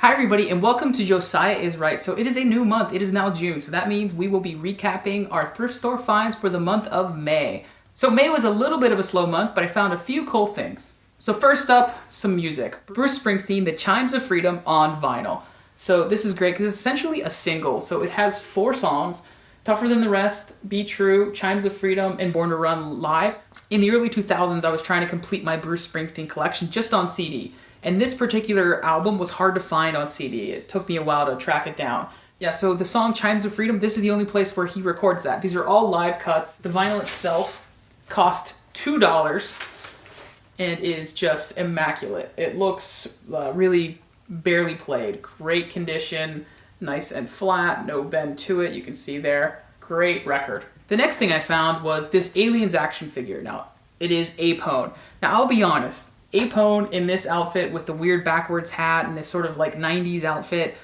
Hi everybody and welcome to Josiah is Right. So it is a new month. It is now June. So that means we will be recapping our thrift store finds for the month of May. So May was a little bit of a slow month, but I found a few cool things. So first up, some music. Bruce Springsteen, The Chimes of Freedom on vinyl. So this is great because it's essentially a single. So it has 4 songs. Tougher Than the Rest, Be True, Chimes of Freedom, and Born to Run live. In the early 2000s, I was trying to complete my Bruce Springsteen collection just on CD. And this particular album was hard to find on CD. It took me a while to track it down. Yeah, so the song Chimes of Freedom, this is the only place where he records that. These are all live cuts. The vinyl itself cost $2 and is just immaculate. It looks really barely played. Great condition, nice and flat, no bend to it. You can see there. Great record. The next thing I found was this Aliens action figure. Now, it is Apone. Now, I'll be honest. Apone in this outfit with the weird backwards hat and this sort of like 90s outfit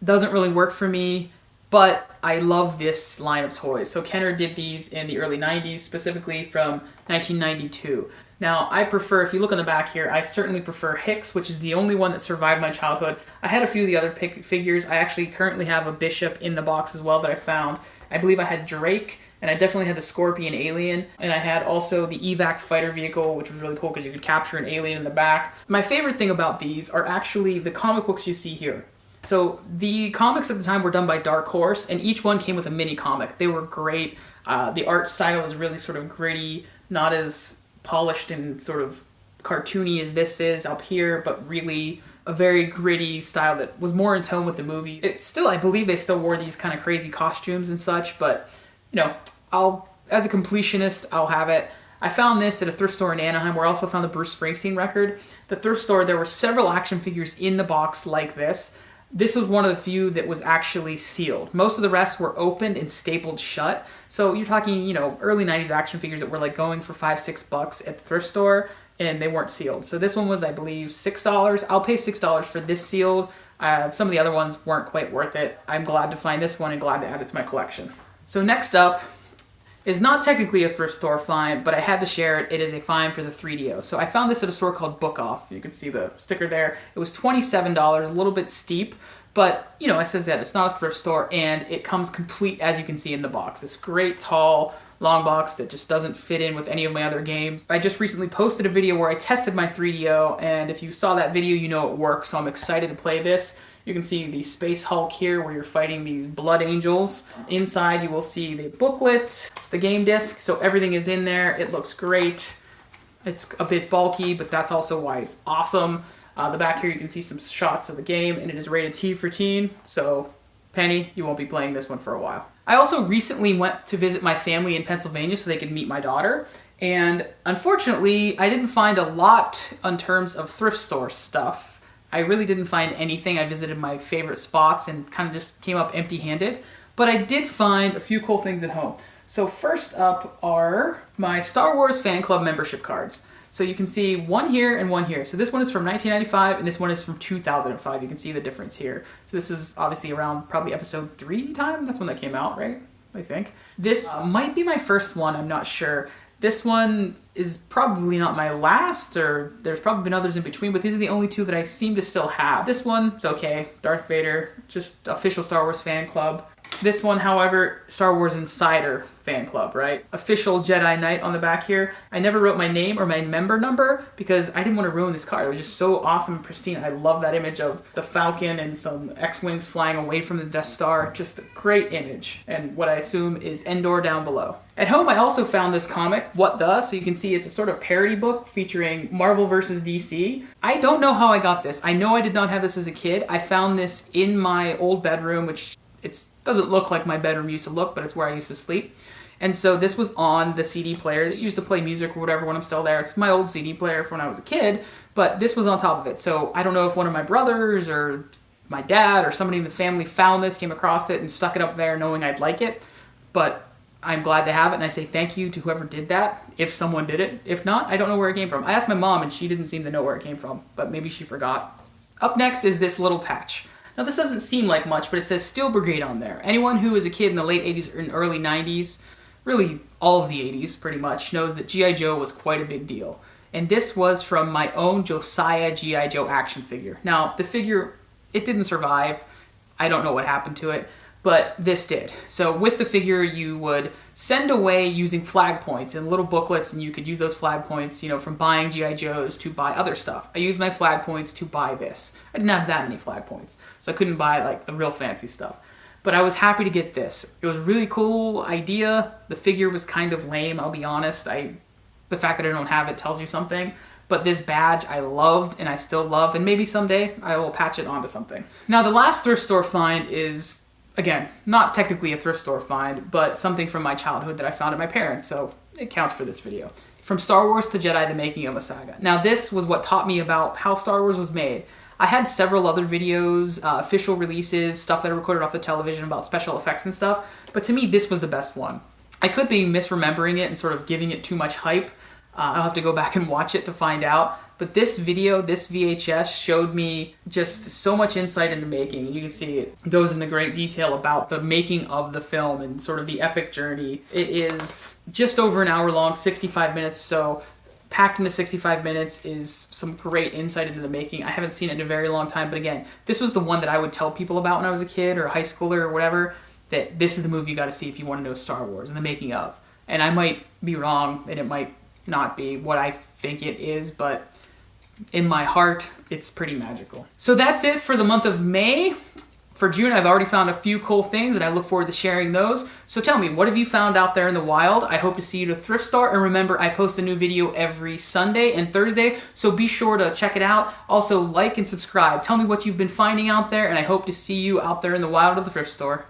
doesn't really work for me, but I love this line of toys. So Kenner did these in the early 90s, specifically from 1992. Now, I prefer, if you look on the back here, I certainly prefer Hicks, which is the only one that survived my childhood. I had a few of the other figures. I actually currently have a Bishop in the box as well that I found. I believe I had Drake, and I definitely had the Scorpion Alien, and I had also the evac fighter vehicle, which was really cool because you could capture an alien in the back. My favorite thing about these are actually the comic books you see here. So the comics at the time were done by Dark Horse, and each one came with a mini comic. They were great. The art style is really sort of gritty, not as polished and sort of cartoony as this is up here, but really a very gritty style that was more in tone with the movie. I believe they still wore these kind of crazy costumes and such, but you know, as a completionist, I'll have it. I found this at a thrift store in Anaheim where I also found the Bruce Springsteen record. The thrift store, there were several action figures in the box like this. This was one of the few that was actually sealed. Most of the rest were opened and stapled shut. So you're talking, you know, early 90s action figures that were like going for $5-6 at the thrift store, and they weren't sealed. So this one was, I believe, $6. I'll pay $6 for this sealed. Some of the other ones weren't quite worth it. I'm glad to find this one and glad to add it to my collection. So next up is not technically a thrift store find, but I had to share it. It is a find for the 3DO. So I found this at a store called Book Off. You can see the sticker there. It was $27, a little bit steep, but you know, it says that it's not a thrift store, and it comes complete, as you can see in the box. This great, tall, long box that just doesn't fit in with any of my other games. I just recently posted a video where I tested my 3DO, and if you saw that video, you know it works, so I'm excited to play this. You can see the Space Hulk here where you're fighting these Blood Angels. Inside you will see the booklet, the game disc, so everything is in there. It looks great. It's a bit bulky, but that's also why it's awesome. The back here you can see some shots of the game, and it is rated T for teen, so Penny, you won't be playing this one for a while. I also recently went to visit my family in Pennsylvania so they could meet my daughter, and unfortunately I didn't find a lot in terms of thrift store stuff. I really didn't find anything. I visited my favorite spots and kind of just came up empty-handed. But I did find a few cool things at home. So first up are my Star Wars fan club membership cards. So you can see one here and one here. So this one is from 1995 and this one is from 2005. You can see the difference here. So this is obviously around probably episode 3 time. That's when that came out, right? I think. This might be my first one. I'm not sure. This one is probably not my last, or there's probably been others in between, but these are the only 2 that I seem to still have. This one, it's okay. Darth Vader, just official Star Wars fan club. This one, however, Star Wars Insider fan club, right? Official Jedi Knight on the back here. I never wrote my name or my member number because I didn't want to ruin this card. It was just so awesome and pristine. I love that image of the Falcon and some X-Wings flying away from the Death Star. Just a great image. And what I assume is Endor down below. At home, I also found this comic, What The? So you can see it's a sort of parody book featuring Marvel vs. DC. I don't know how I got this. I know I did not have this as a kid. I found this in my old bedroom, which it doesn't look like my bedroom used to look, but it's where I used to sleep. And so this was on the CD player. It used to play music or whatever when I'm still there. It's my old CD player from when I was a kid, but this was on top of it. So I don't know if one of my brothers or my dad or somebody in the family found this, came across it, and stuck it up there knowing I'd like it. But I'm glad to have it, and I say thank you to whoever did that, if someone did it. If not, I don't know where it came from. I asked my mom, and she didn't seem to know where it came from, but maybe she forgot. Up next is this little patch. Now, this doesn't seem like much, but it says Steel Brigade on there. Anyone who was a kid in the late 80s and early 90s, really all of the 80s pretty much, knows that G.I. Joe was quite a big deal. And this was from my own Josiah G.I. Joe action figure. Now, the figure It didn't survive. I don't know what happened to it, but this did. So with the figure, you would send away using flag points and little booklets, and you could use those flag points, from buying G.I. Joes to buy other stuff. I used my flag points to buy this. I didn't have that many flag points, so I couldn't buy like the real fancy stuff. But I was happy to get this. It was a really cool idea. The figure was kind of lame, I'll be honest. The fact that I don't have it tells you something. But this badge I loved and I still love, and maybe someday I will patch it onto something. Now the last thrift store find is, again, not technically a thrift store find, but something from my childhood that I found at my parents', so it counts for this video. From Star Wars to Jedi, the making of a saga. Now this was what taught me about how Star Wars was made. I had several other videos, official releases, stuff that I recorded off the television about special effects and stuff, but to me this was the best one. I could be misremembering it and sort of giving it too much hype. I'll have to go back and watch it to find out. But this video, this VHS, showed me just so much insight into making. You can see it goes into great detail about the making of the film and sort of the epic journey. It is just over an hour long, 65 minutes, so packed into 65 minutes is some great insight into the making. I haven't seen it in a very long time, but again, this was the one that I would tell people about when I was a kid or a high schooler or whatever, that this is the movie you gotta see if you want to know Star Wars and the making of. And I might be wrong, and it might not be what I think it is, but in my heart, it's pretty magical. So that's it for the month of May. For June, I've already found a few cool things, and I look forward to sharing those. So tell me, what have you found out there in the wild? I hope to see you at a thrift store, and remember, I post a new video every Sunday and Thursday, so be sure to check it out. Also, like and subscribe. Tell me what you've been finding out there, and I hope to see you out there in the wild of the thrift store.